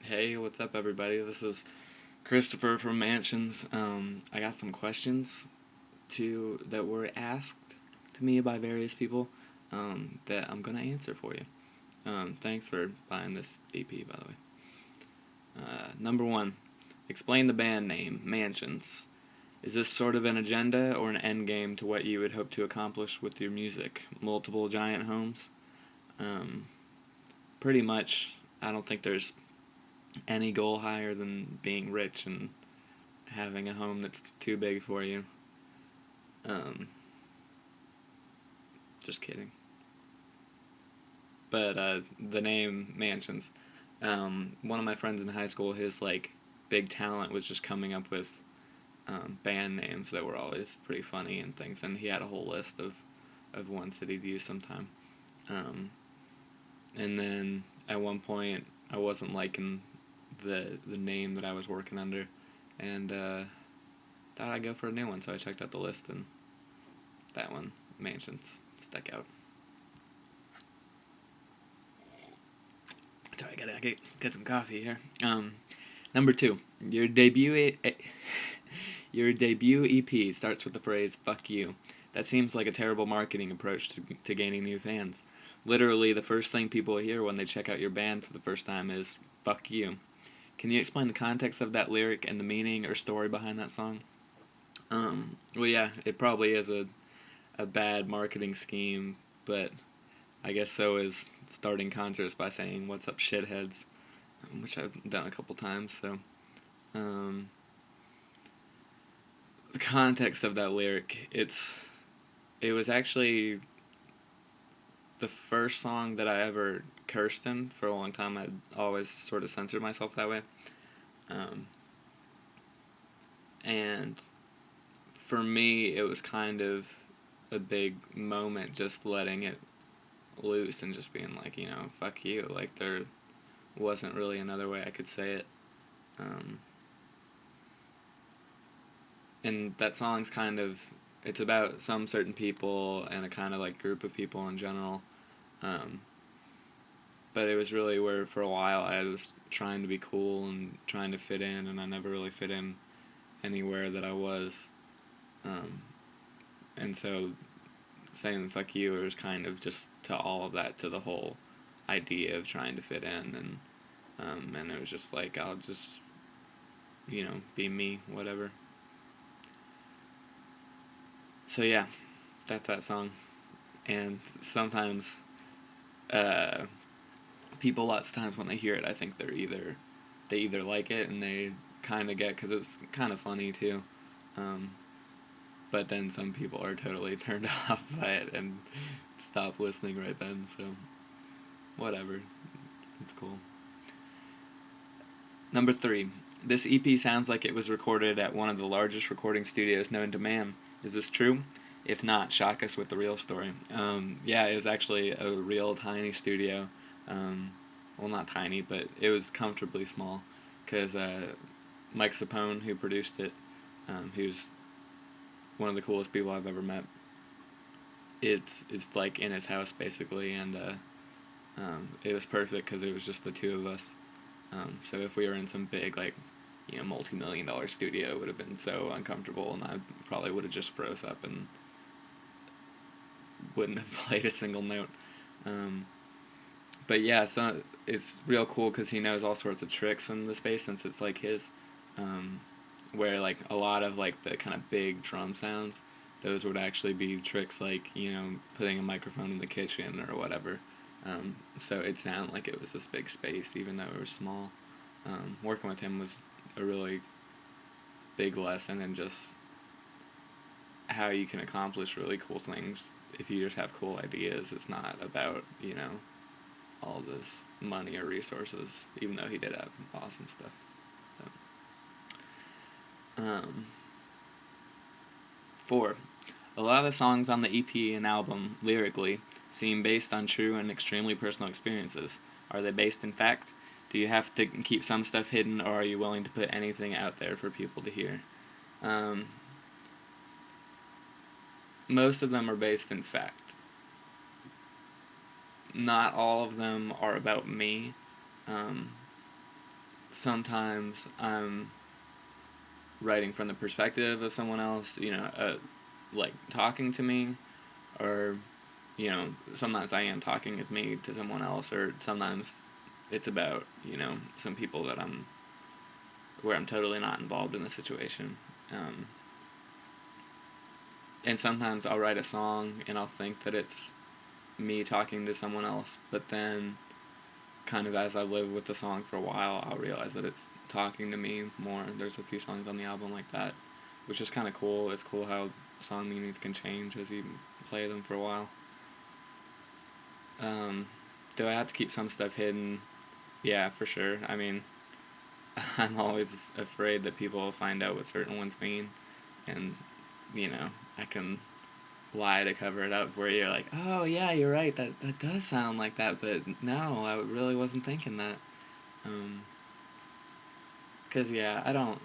Hey, what's up, everybody? This is Christopher from Mansions. I got some questions that were asked to me by various people that I'm gonna answer for you. Thanks for buying this EP, by the way. Number one, explain the band name, Mansions. Is this sort of an agenda or an end game to what you would hope to accomplish with your music? Multiple giant homes? Pretty much. I don't think there's any goal higher than being rich and having a home that's too big for you. Just kidding. But the name Mansions. One of my friends in high school, his big talent was just coming up with band names that were always pretty funny and things, and he had a whole list of ones that he'd use sometime. And then at one point, I wasn't liking the name that I was working under, and thought I'd go for a new one, so I checked out the list, and that one, Mansions, stuck out. Sorry, I gotta get some coffee here. Number two, your debut EP starts with the phrase "fuck you." That seems like a terrible marketing approach to gaining new fans. Literally, the first thing people hear when they check out your band for the first time is "fuck you." Can you explain the context of that lyric and the meaning or story behind that song? Well, yeah, it probably is a bad marketing scheme, but I guess so is starting concerts by saying "what's up, shitheads," which I've done a couple times, so... the context of that lyric, it was actually the first song that I ever cursed in. For a long time, I'd always sort of censored myself that way. And for me, it was kind of a big moment just letting it loose and just being like, fuck you. Like, there wasn't really another way I could say it. And that song's it's about some certain people and a kind of group of people in general. But it was really where for a while I was trying to be cool and trying to fit in, and I never really fit in anywhere that I was. And so saying "fuck you" was kind of just to all of that, to the whole idea of trying to fit in, and it was just like, I'll just, be me, whatever. So yeah, that's that song. And sometimes, people lots of times when they hear it, I think they either like it and they kind of get, because it's kind of funny too, but then some people are totally turned off by it and stop listening right then, so whatever, it's cool. Number 3, this EP sounds like it was recorded at one of the largest recording studios known to man. Is this true? If not, shock us with the real story. Yeah, it was actually a real tiny studio. Well, not tiny, but it was comfortably small, because Mike Sapone, who produced it, who's one of the coolest people I've ever met, it's in his house basically, and it was perfect because it was just the two of us. So if we were in some big multi-million-dollar studio, it would have been so uncomfortable, and I probably would have just froze up and wouldn't have played a single note. But yeah, so it's real cool because he knows all sorts of tricks in the space, since it's his, where a lot of the kind of big drum sounds, those would actually be tricks putting a microphone in the kitchen or whatever. So it sounded like it was this big space, even though it was small. Working with him was a really big lesson in just how you can accomplish really cool things if you just have cool ideas. It's not about, all this money or resources, even though he did have awesome stuff. So. 4. A lot of the songs on the EP and album, lyrically, seem based on true and extremely personal experiences. Are they based in fact? Do you have to keep some stuff hidden, or are you willing to put anything out there for people to hear? Most of them are based in fact. Not all of them are about me. sometimes I'm writing from the perspective of someone else, like talking to me, or, sometimes I am talking as me to someone else, or sometimes it's about, some people where I'm totally not involved in the situation. And sometimes I'll write a song and I'll think that it's me talking to someone else, but then kind of as I live with the song for a while, I'll realize that it's talking to me more. There's a few songs on the album like that, which is kind of cool. It's cool how song meanings can change as you play them for a while. Do I have to keep some stuff hidden? Yeah, for sure. I mean, I'm always afraid that people will find out what certain ones mean, and, I can lie to cover it up where you're like, oh yeah, you're right, that does sound like that, but no, I really wasn't thinking that. Because yeah, I don't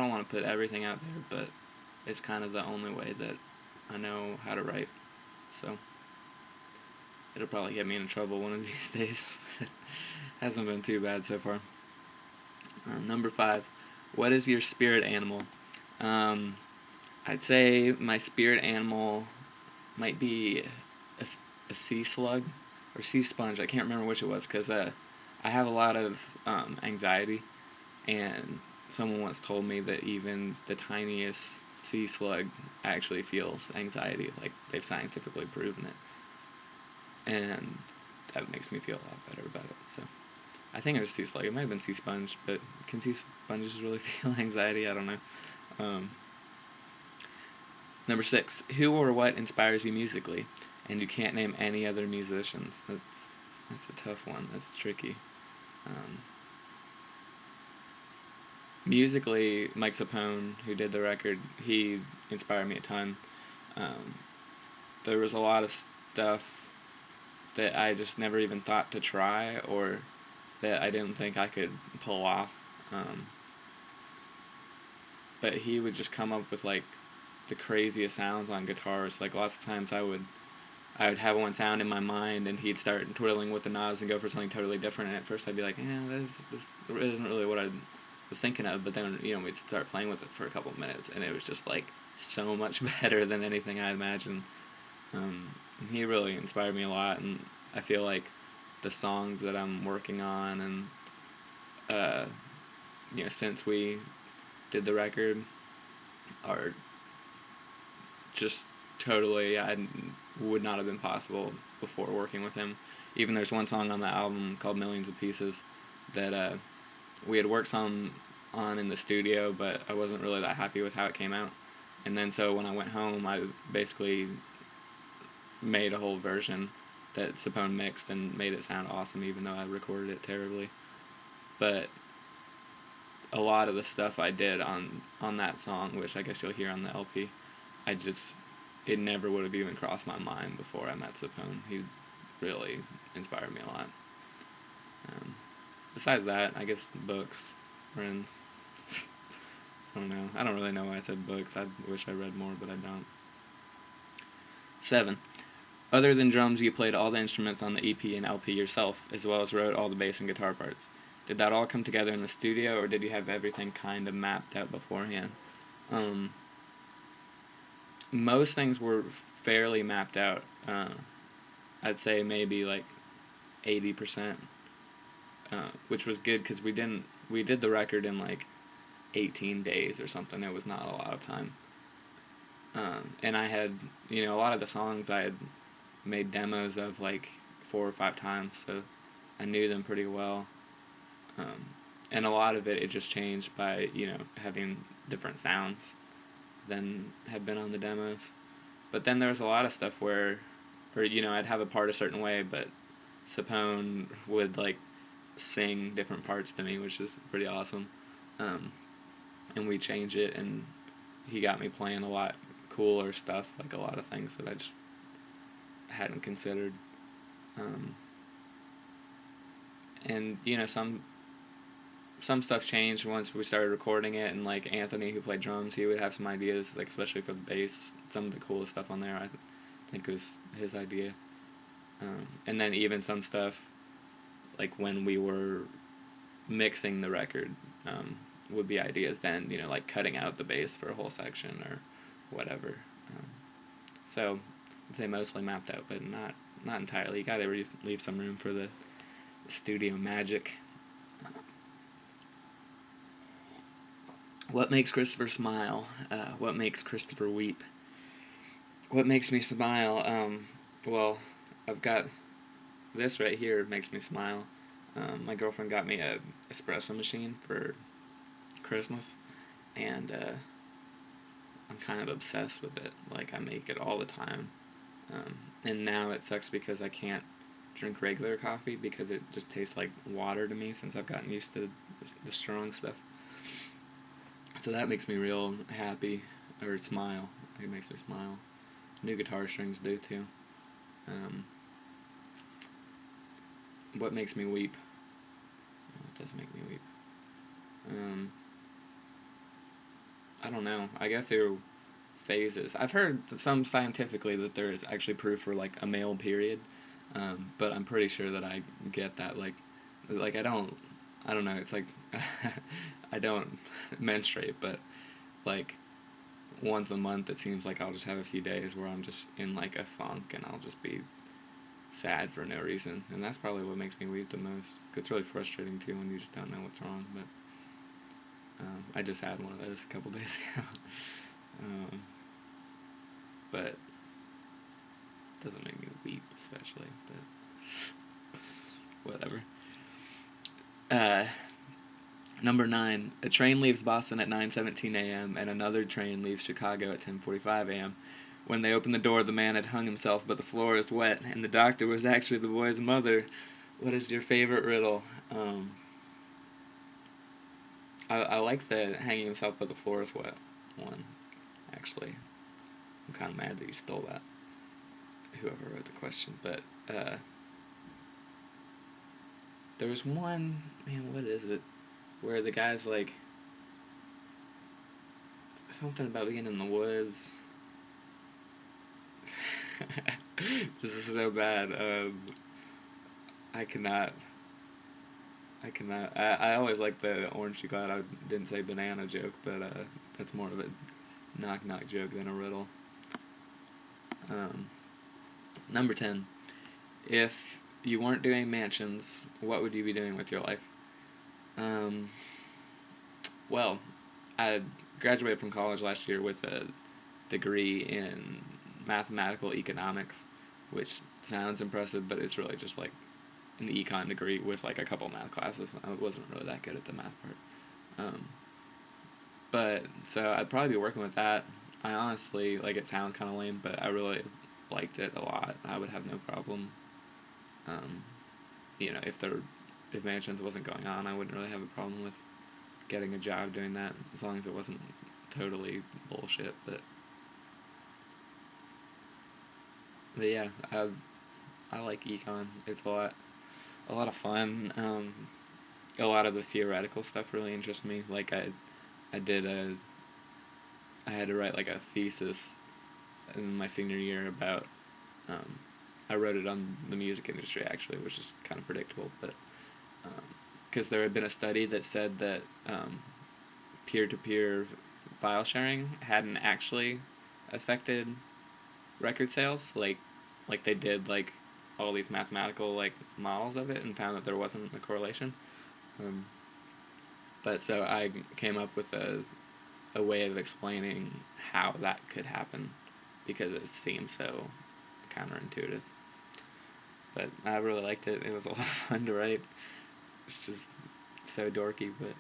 want to put everything out there, but it's kind of the only way that I know how to write, so it'll probably get me into trouble one of these days. Hasn't been too bad so far. Number 5, what is your spirit animal? I'd say my spirit animal might be a sea slug or sea sponge. I can't remember which it was, because I have a lot of anxiety, and someone once told me that even the tiniest sea slug actually feels anxiety, like they've scientifically proven it, and that makes me feel a lot better about it. So I think it was sea slug. It might have been sea sponge, but can sea sponges really feel anxiety? I don't know. Number 6, who or what inspires you musically? And you can't name any other musicians. That's a tough one. That's tricky. Musically, Mike Sapone, who did the record, he inspired me a ton. There was a lot of stuff that I just never even thought to try, or that I didn't think I could pull off. But he would just come up with like the craziest sounds on guitars. Like lots of times I would have one sound in my mind, and he'd start twiddling with the knobs and go for something totally different. And at first I'd be like, this isn't really what I was thinking of. But then we'd start playing with it for a couple of minutes, and it was just like so much better than anything I imagined. And he really inspired me a lot, and I feel like the songs that I'm working on, and since we did the record, are just totally, I would not have been possible before working with him. Even there's one song on the album called Millions of Pieces that we had worked some on in the studio, but I wasn't really that happy with how it came out. And then so when I went home, I basically made a whole version that Sapone mixed and made it sound awesome, even though I recorded it terribly. But a lot of the stuff I did on that song, which I guess you'll hear on the LP, it never would have even crossed my mind before I met Sapone. He really inspired me a lot. Besides that, I guess books, friends. I don't know. I don't really know why I said books. I wish I read more, but I don't. 7. Other than drums, you played all the instruments on the EP and LP yourself, as well as wrote all the bass and guitar parts. Did that all come together in the studio, or did you have everything kind of mapped out beforehand? Most things were fairly mapped out. I'd say maybe like 80%, which was good because we did the record in like 18 days or something. It was not a lot of time. And I had, a lot of the songs I had made demos of like 4 or 5 times, so I knew them pretty well. And a lot of it just changed by, having different sounds than had been on the demos. But then there was a lot of stuff where I'd have a part a certain way, but Sapone would, like, sing different parts to me, which is pretty awesome. And we change it, and he got me playing a lot cooler stuff, like a lot of things that I just hadn't considered. And, some stuff changed once we started recording it, and like Anthony, who played drums, he would have some ideas, like especially for the bass. Some of the coolest stuff on there I think was his idea. And then even some stuff like when we were mixing the record would be ideas then, like cutting out the bass for a whole section or whatever. So I'd say mostly mapped out, but not entirely. You gotta leave some room for the studio magic. What makes Christopher smile? What makes Christopher weep? What makes me smile? Well, I've got this right here. Makes me smile. My girlfriend got me a espresso machine for Christmas, and I'm kind of obsessed with it. Like, I make it all the time. And now it sucks because I can't drink regular coffee because it just tastes like water to me since I've gotten used to the strong stuff. So that makes me real happy, or smile. It makes me smile. New guitar strings do too. What makes me weep? It does make me weep. I don't know. I go through phases. I've heard some scientifically that there is actually proof for like a male period, but I'm pretty sure that I get that like I don't know. It's like I don't menstruate, but like once a month it seems like I'll just have a few days where I'm just in like a funk and I'll just be sad for no reason, and that's probably what makes me weep the most. 'Cause it's really frustrating too when you just don't know what's wrong. But I just had one of those a couple days ago. But it doesn't make me weep especially, but whatever. Number 9. A train leaves Boston at 9:17 a.m. and another train leaves Chicago at 10:45 a.m. When they opened the door, the man had hung himself, but the floor was wet, and the doctor was actually the boy's mother. What is your favorite riddle? I like the hanging himself, but the floor is wet one, actually. I'm kind of mad that you stole that, whoever wrote the question, but there was one, man, what is it, where the guy's like, something about being in the woods. This is so bad. I cannot. I always like the orange you got. I didn't say banana joke, but that's more of a knock joke than a riddle. Number 10. If you weren't doing mansions, what would you be doing with your life? Well, I graduated from college last year with a degree in mathematical economics, which sounds impressive, but it's really just like an econ degree with like a couple math classes. I wasn't really that good at the math part. But so I'd probably be working with that. I honestly, like, it sounds kind of lame, but I really liked it a lot. I would have no problem. If mansions wasn't going on, I wouldn't really have a problem with getting a job doing that, as long as it wasn't totally bullshit. But yeah, I like econ. It's a lot of fun. A lot of the theoretical stuff really interests me. Like I had to write like a thesis in my senior year about, I wrote it on the music industry actually, which is kind of predictable, but because there had been a study that said that peer-to-peer file sharing hadn't actually affected record sales, like they did like all these mathematical like models of it and found that there wasn't a correlation. But so I came up with a way of explaining how that could happen, because it seems so counterintuitive. But I really liked it. It was a lot of fun to write. It's just so dorky, but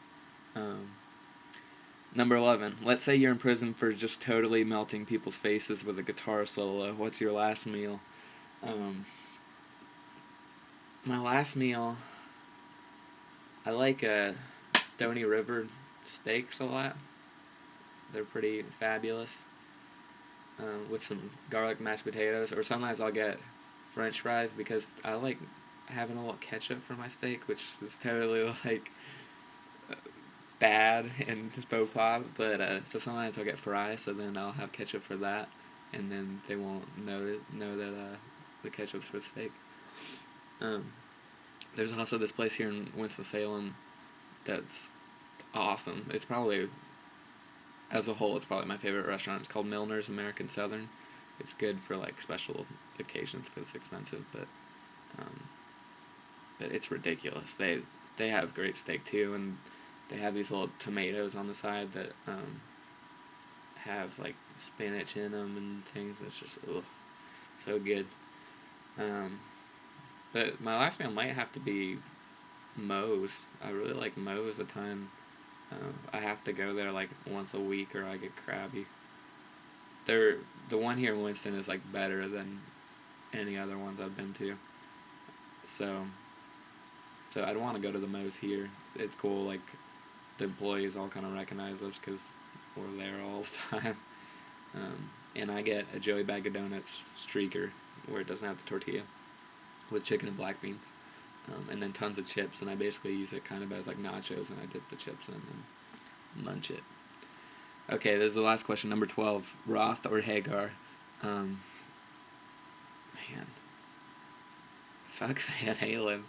number 11. Let's say you're in prison for just totally melting people's faces with a guitar solo. What's your last meal? My last meal, I like Stony River steaks a lot. They're pretty fabulous. With some garlic mashed potatoes, or sometimes I'll get French fries because I like having a little ketchup for my steak, which is totally like bad and faux pas, but so sometimes I'll get fries, so then I'll have ketchup for that, and then they won't know that the ketchup's for the steak. There's also this place here in Winston-Salem that's awesome. It's probably, as a whole, it's probably my favorite restaurant. It's called Milner's American Southern. It's good for like special occasions because it's expensive, but it's ridiculous. They have great steak too, and they have these little tomatoes on the side that have like spinach in them and things. It's just so good. But my last meal might have to be Moe's. I really like Moe's a ton. I have to go there like once a week or I get crabby. The one here in Winston is like better than any other ones I've been to. So I'd want to go to the Moe's here. It's cool, like the employees all kind of recognize us because we're there all the time. And I get a Joey Bag of Donuts streaker where it doesn't have the tortilla with chicken and black beans. And then tons of chips, and I basically use it kind of as like nachos, and I dip the chips in and munch it. Okay, this is the last question, number 12. Roth or Hagar? Man. Fuck Van Halen.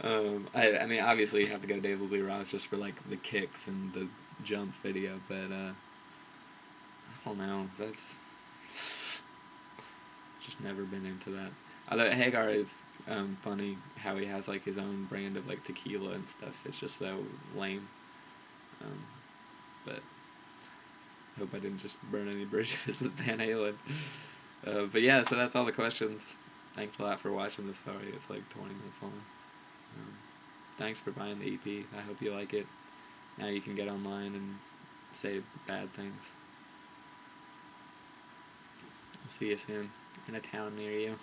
I mean, obviously you have to go to David Lee Roth just for like the kicks and the jump video, but I don't know. That's just never been into that. Although Hagar is funny how he has like his own brand of like tequila and stuff. It's just so lame. But hope I didn't just burn any bridges with Van Halen. But yeah, so that's all the questions. Thanks a lot for watching this. Sorry, it's like 20 minutes long. Thanks for buying the EP. I hope you like it. Now you can get online and say bad things. I'll see you soon in a town near you.